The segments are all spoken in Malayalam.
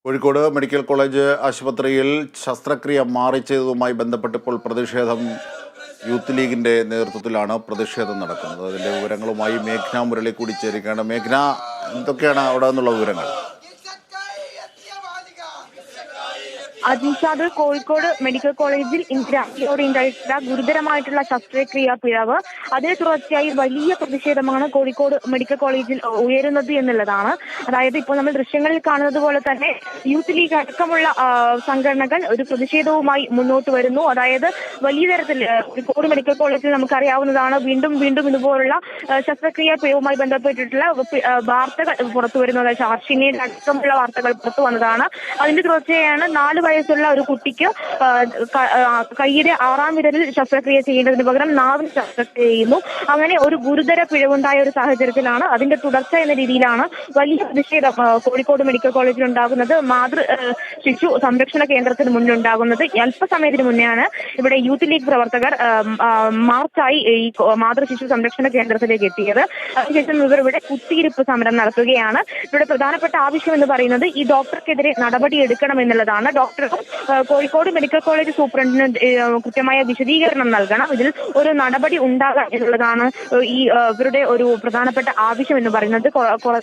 കോഴിക്കോട് മെഡിക്കൽ കോളേജ് ആശുപത്രിയിൽ ശസ്ത്രക്രിയ മാറി ചെയ്തതുമായി ബന്ധപ്പെട്ട് ഇപ്പോൾ പ്രതിഷേധം യൂത്ത് ലീഗിന്റെ നേതൃത്വത്തിലാണ് പ്രതിഷേധം നടക്കുന്നത്. അതിന്റെ വിവരങ്ങളുമായി മേഘ്ന മുരളി കൂടി ചേരുകയാണ്. മേഘ്ന, എന്തൊക്കെയാണ് അവിടെ നിന്നുള്ള വിവരങ്ങൾ? നിഷാദ്, കോഴിക്കോട് മെഡിക്കൽ കോളേജിൽ ഉണ്ടായിട്ടുള്ള ഗുരുതരമായിട്ടുള്ള ശസ്ത്രക്രിയ പിഴവ്, അതിനെ തുടർച്ചയായി വലിയ പ്രതിഷേധമാണ് കോഴിക്കോട് മെഡിക്കൽ കോളേജിൽ ഉയരുന്നത് എന്നുള്ളതാണ്. അതായത് ഇപ്പോൾ നമ്മൾ ദൃശ്യങ്ങളിൽ കാണുന്നത് പോലെ തന്നെ യൂത്ത് ലീഗ് അടക്കമുള്ള സംഘടനകൾ ഒരു പ്രതിഷേധവുമായി മുന്നോട്ട് വരുന്നു. അതായത് വലിയ തരത്തിൽ കോഴിക്കോട് മെഡിക്കൽ കോളേജിൽ നമുക്കറിയാവുന്നതാണ്, വീണ്ടും വീണ്ടും ഇതുപോലുള്ള ശസ്ത്രക്രിയ പിഴവുമായി ബന്ധപ്പെട്ടിട്ടുള്ള വാർത്തകൾ പുറത്തു വരുന്നത്. ഹർഷിനിയുടെ അടക്കമുള്ള വാർത്തകൾ പുറത്തു വന്നതാണ്. അതിന്റെ തുടർച്ചയാണ് 4 വയസ്സുള്ള ഒരു കുട്ടിക്ക് കൈയുടെ 6-ാം വിരലിൽ ശസ്ത്രക്രിയ ചെയ്യേണ്ടതിന് പകരം നാവിൽ ശസ്ത്രക്രിയ ചെയ്യുന്നു. അങ്ങനെ ഒരു ഗുരുതര പിഴവുണ്ടായ ഒരു സാഹചര്യത്തിലാണ്, അതിന്റെ തുടർച്ച എന്ന രീതിയിലാണ് വലിയ പ്രതിഷേധം കോഴിക്കോട് മെഡിക്കൽ കോളേജിൽ ഉണ്ടാകുന്നത്. മാതൃ ശിശു സംരക്ഷണ കേന്ദ്രത്തിന് മുന്നിലുണ്ടാകുന്നത്. അല്പസമയത്തിന് മുന്നെയാണ് ഇവിടെ യൂത്ത് ലീഗ് പ്രവർത്തകർ മാർച്ചായി ഈ മാതൃ ശിശു സംരക്ഷണ കേന്ദ്രത്തിലേക്ക് എത്തിയത്. അതിനുശേഷം ഇവർ ഇവിടെ കുത്തിയിരിപ്പ് സമരം നടത്തുകയാണ്. ഇവിടെ പ്രധാനപ്പെട്ട ആവശ്യം എന്ന് പറയുന്നത് ഈ ഡോക്ടർക്കെതിരെ നടപടി എടുക്കണം എന്നുള്ളതാണ്. ഡോക്ടർ കോഴിക്കോട് മെഡിക്കൽ കോളേജ് സൂപ്രണ്ടിന് കൃത്യമായ വിശദീകരണം നൽകണം, ഇതിൽ ഒരു നടപടി ഉണ്ടാകാം എന്നുള്ളതാണ് ഈ ഇവരുടെ ഒരു പ്രധാനപ്പെട്ട ആവശ്യം എന്ന് പറയുന്നത്.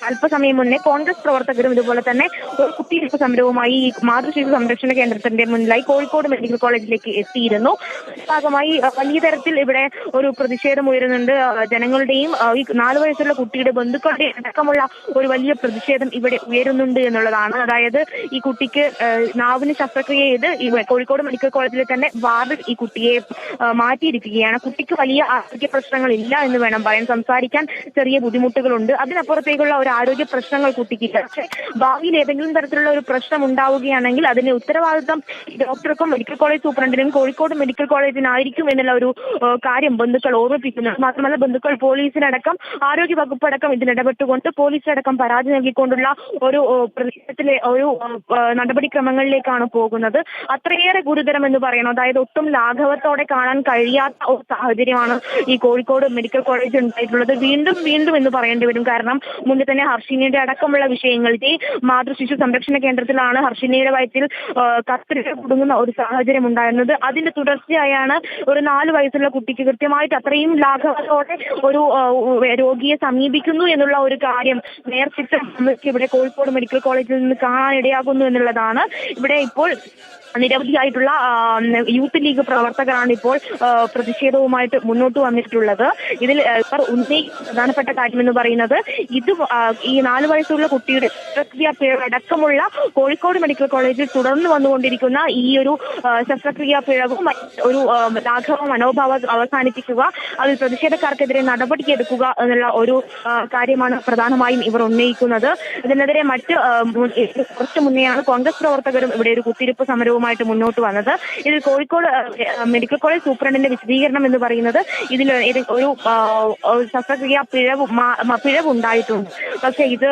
അല്പസമയം മുന്നേ കോൺഗ്രസ് പ്രവർത്തകരും ഇതുപോലെ തന്നെ ഒരു കുത്തിയിരിപ്പ് സമരവുമായി ഈ മാതൃശിശു സംരക്ഷണ കേന്ദ്രത്തിന്റെ മുന്നിലായി കോഴിക്കോട് മെഡിക്കൽ കോളേജിലേക്ക് എത്തിയിരുന്നു. ഭാഗമായി വലിയ തരത്തിൽ ഇവിടെ ഒരു പ്രതിഷേധം ഉയരുന്നുണ്ട്. ജനങ്ങളുടെയും ഈ 4 വയസ്സുള്ള കുട്ടിയുടെ ബന്ധുക്കളുടെ അടക്കമുള്ള ഒരു വലിയ പ്രതിഷേധം ഇവിടെ ഉയരുന്നുണ്ട് എന്നുള്ളതാണ്. അതായത് ഈ കുട്ടിക്ക് നാവിന് ശസ്ത്രക്രിയ ചെയ്ത് ഈ കോഴിക്കോട് മെഡിക്കൽ കോളേജിലെ തന്നെ വാർഡിൽ ഈ കുട്ടിയെ മാറ്റിയിരിക്കുകയാണ്. കുട്ടിക്ക് വലിയ ആരോഗ്യ പ്രശ്നങ്ങളില്ല എന്ന് വേണം പറയാൻ. സംസാരിക്കാൻ ചെറിയ ബുദ്ധിമുട്ടുകളുണ്ട്. അതിനപ്പുറത്തേക്കുള്ള ഒരു ആരോഗ്യ പ്രശ്നങ്ങൾ കുട്ടിക്കില്ല. പക്ഷേ ഭാവിയിൽ ഏതെങ്കിലും തരത്തിലുള്ള ഒരു പ്രശ്നം ഉണ്ടാവുകയാണെങ്കിൽ അതിന്റെ ഉത്തരവാദിത്വം ഡോക്ടർക്കും മെഡിക്കൽ കോളേജ് സൂപ്രണ്ടിനും കോഴിക്കോട് മെഡിക്കൽ കോളേജിനായിരിക്കും എന്നുള്ള ഒരു കാര്യം ബന്ധുക്കൾ ഓർമ്മിപ്പിക്കുന്നു. മാത്രമല്ല ബന്ധുക്കൾ പോലീസിനടക്കം ആരോഗ്യ വകുപ്പടക്കം ഇതിലിടപെട്ടുകൊണ്ട് പോലീസിനടക്കം പരാതി നൽകിക്കൊണ്ടുള്ള ഒരു പ്രദേശത്തിലെ ഒരു നടപടിക്രമങ്ങളിലേക്കാണ് പോകുന്നത്. അത്രയേറെ ഗുരുതരം എന്ന് പറയണം. അതായത് ഒട്ടും ലാഘവത്തോടെ കാണാൻ കഴിയാത്ത ഒരു സാഹചര്യമാണ് ഈ കോഴിക്കോട് മെഡിക്കൽ കോളേജ് ഉണ്ടായിട്ടുള്ളത്. വീണ്ടും വീണ്ടും എന്ന് പറയേണ്ടി വരും. കാരണം മുന്നേ തന്നെ ഹർഷിനിയുടെ അടക്കമുള്ള വിഷയങ്ങൾ ഈ മാതൃശിശു സംരക്ഷണ കേന്ദ്രത്തിലാണ് ഹർഷിനിയുടെ വയറ്റിൽ കത്രിക കുടുങ്ങുന്ന ഒരു സാഹചര്യം ഉണ്ടായിരുന്നത്. അതിന്റെ തുടർച്ചയായാണ് ഒരു 4 വയസ്സുള്ള കുട്ടിക്ക് കൃത്യമായിട്ട് അത്രയും ലാഘവത്തോടെ ഒരു രോഗിയെ സമീപിക്കുന്നു എന്നുള്ള ഒരു കാര്യം നേർചിത്രം നമുക്ക് ഇവിടെ കോഴിക്കോട് മെഡിക്കൽ കോളേജിൽ നിന്ന് കാണാനിടയാകുന്നു എന്നുള്ളതാണ്. ഇവിടെ ഇപ്പോൾ നിരവധിയായിട്ടുള്ള യൂത്ത് ലീഗ് പ്രവർത്തകരാണ് ഇപ്പോൾ പ്രതിഷേധവുമായിട്ട് മുന്നോട്ട് വന്നിട്ടുള്ളത്. ഇതിൽ ഇവർ ഉന്നയിക്കുന്ന പ്രധാനപ്പെട്ട കാര്യം എന്ന് പറയുന്നത് ഇത് ഈ 4 വയസ്സുള്ള കുട്ടിയുടെ ശസ്ത്രക്രിയ പിഴവടക്കമുള്ള കോഴിക്കോട് മെഡിക്കൽ കോളേജിൽ തുടർന്ന് വന്നുകൊണ്ടിരിക്കുന്ന ഈ ഒരു ശസ്ത്രക്രിയ പിഴവും ഒരു ലാഘവ മനോഭാവം അവസാനിപ്പിക്കുക, അതിൽ പ്രതിഷേധക്കാർക്കെതിരെ നടപടിയെടുക്കുക എന്നുള്ള ഒരു കാര്യമാണ് പ്രധാനമായും ഇവർ ഉന്നയിക്കുന്നത്. ഇതിനെതിരെ കുറച്ചു മുന്നെയാണ് കോൺഗ്രസ് പ്രവർത്തകരും ഇവിടെ ഒരു കുത്തിരിപ്പ് സമരവും മുന്നോട്ട് വന്നത്. ഇതിൽ കോഴിക്കോട് മെഡിക്കൽ കോളേജ് സൂപ്രണ്ടിന്റെ വിശദീകരണം എന്ന് പറയുന്നത് ഇതിൽ ഒരു ശസ്ത്രക്രിയ പിഴവുണ്ടായിട്ടുണ്ട്. പക്ഷെ ഇത്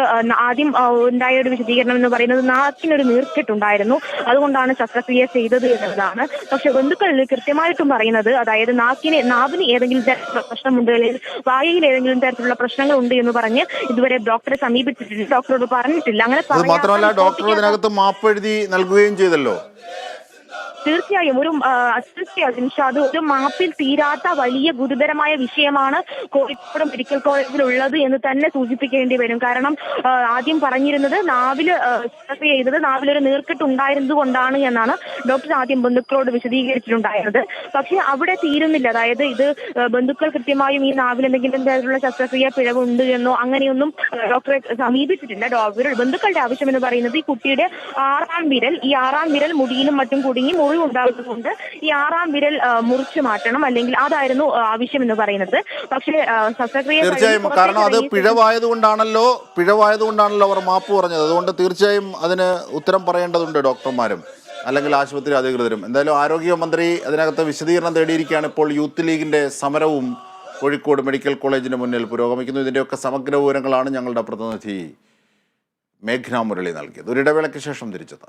ആദ്യം ഉണ്ടായ ഒരു വിശദീകരണം എന്ന് പറയുന്നത് നാക്കിനൊരു നീർക്കെട്ടുണ്ടായിരുന്നു, അതുകൊണ്ടാണ് ശസ്ത്രക്രിയ ചെയ്തത് എന്നതാണ്. പക്ഷെ ബന്ധുക്കളിൽ കൃത്യമായിട്ടും പറയുന്നത് അതായത് നാവിന് ഏതെങ്കിലും തരത്തിലുള്ള പ്രശ്നമുണ്ട്, അല്ലെങ്കിൽ വായയിൽ ഏതെങ്കിലും തരത്തിലുള്ള പ്രശ്നങ്ങൾ ഉണ്ട് എന്ന് പറഞ്ഞ് ഇതുവരെ ഡോക്ടറെ സമീപിച്ചിട്ടില്ല, ഡോക്ടറോട് പറഞ്ഞിട്ടില്ല. അങ്ങനെ മാത്രമല്ല ഡോക്ടർ ഇതിനകത്ത് മാപ്പ് എഴുതി നൽകുകയും ചെയ്തല്ലോ. തീർച്ചയായും ഒരു മാപ്പിൽ തീരാത്ത വലിയ ഗുരുതരമായ വിഷയമാണ് കോഴിക്കോട് മെഡിക്കൽ കോളേജിൽ ഉള്ളത് എന്ന് തന്നെ സൂചിപ്പിക്കേണ്ടി വരും. കാരണം ആദ്യം പറഞ്ഞിരുന്നത് നാവില് ശസ്ത്രക്രിയ ചെയ്തത് നാവിലൊരു നീർക്കെട്ട് ഉണ്ടായിരുന്നത് കൊണ്ടാണ് എന്നാണ് ഡോക്ടർ ആദ്യം ബന്ധുക്കളോട് വിശദീകരിച്ചിട്ടുണ്ടായിരുന്നത്. പക്ഷെ അവിടെ തീരുന്നില്ല. അതായത് ഇത് ബന്ധുക്കൾ കൃത്യമായും ഈ നാവിൽ എന്തെങ്കിലും തരത്തിലുള്ള ശസ്ത്രക്രിയ പിഴവുണ്ട് എന്നോ അങ്ങനെയൊന്നും ഡോക്ടറെ സമീപിച്ചിട്ടില്ല. ബന്ധുക്കളുടെ ആവശ്യം എന്ന് പറയുന്നത് ഈ കുട്ടിയുടെ 6-ാം വിരൽ, ഈ 6-ാം വിരൽ മുടിയിലും മറ്റും കുടുങ്ങി ഉണ്ടാകുന്നതുകൊണ്ട് ഈ 6-ാം വിരൽ മുറിച്ചു മാറ്റണം, അല്ലെങ്കിൽ അതായിരുന്നു ആവശ്യം എന്ന് പറയുന്നത്. പക്ഷേ ശസ്ത്രക്രിയ തീർച്ചയായും, കാരണം അത് പിഴവായതുകൊണ്ടാണല്ലോ അവർ മാപ്പ് പറഞ്ഞത്. അതുകൊണ്ട് തീർച്ചയായും അതിന് ഉത്തരം പറയേണ്ടതുണ്ട് ഡോക്ടർമാരും അല്ലെങ്കിൽ ആശുപത്രി അധികൃതരും. എന്തായാലും ആരോഗ്യമന്ത്രി അതിനകത്ത് വിശദീകരണം തേടിയിരിക്കുകയാണ്. ഇപ്പോൾ യൂത്ത് ലീഗിന്റെ സമരവും കോഴിക്കോട് മെഡിക്കൽ കോളേജിന് മുന്നിൽ പുരോഗമിക്കുന്നു. ഇതിൻ്റെയൊക്കെ സമഗ്ര വിവരങ്ങളാണ് ഞങ്ങളുടെ പ്രതിനിധി മേഘ്ന മുരളി നൽകിയത്. ഒരു ഇടവേളയ്ക്ക് ശേഷം തിരിച്ചെത്താം.